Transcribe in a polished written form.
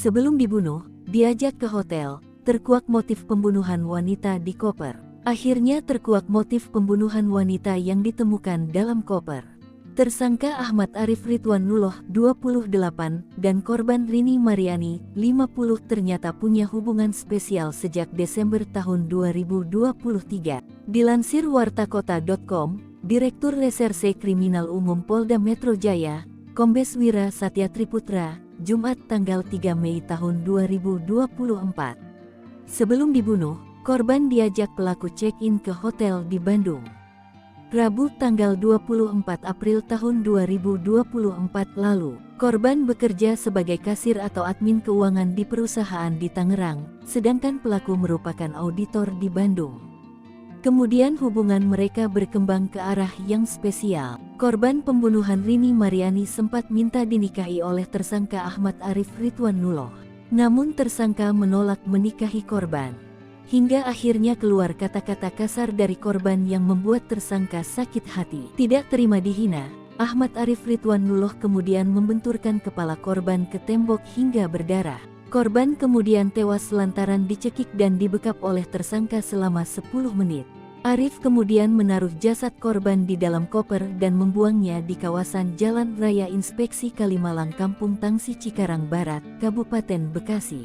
Sebelum dibunuh, diajak ke hotel, terkuak motif pembunuhan wanita di koper. Akhirnya terkuak motif pembunuhan wanita yang ditemukan dalam koper. Tersangka Ahmad Arif Ridwanullah, 28, dan korban Rini Mariani, 50, ternyata punya hubungan spesial sejak Desember tahun 2023. Dilansir wartakota.com, Direktur Reserse Kriminal Umum Polda Metro Jaya, Kombes Wira Satya Triputra, Jumat tanggal 3 Mei tahun 2024. Sebelum dibunuh, korban diajak pelaku check-in ke hotel di Bandung. Rabu tanggal 24 April tahun 2024 lalu, korban bekerja sebagai kasir atau admin keuangan di perusahaan di Tangerang, sedangkan pelaku merupakan auditor di Bandung. Kemudian hubungan mereka berkembang ke arah yang spesial. Korban pembunuhan Rini Mariani sempat minta dinikahi oleh tersangka Ahmad Arif Ridwanullah. Namun tersangka menolak menikahi korban. Hingga akhirnya keluar kata-kata kasar dari korban yang membuat tersangka sakit hati. Tidak terima dihina, Ahmad Arif Ridwanullah kemudian membenturkan kepala korban ke tembok hingga berdarah. Korban kemudian tewas lantaran dicekik dan dibekap oleh tersangka selama 10 menit. Arif kemudian menaruh jasad korban di dalam koper dan membuangnya di kawasan Jalan Raya Inspeksi Kalimalang Kampung Tangsi Cikarang Barat, Kabupaten Bekasi.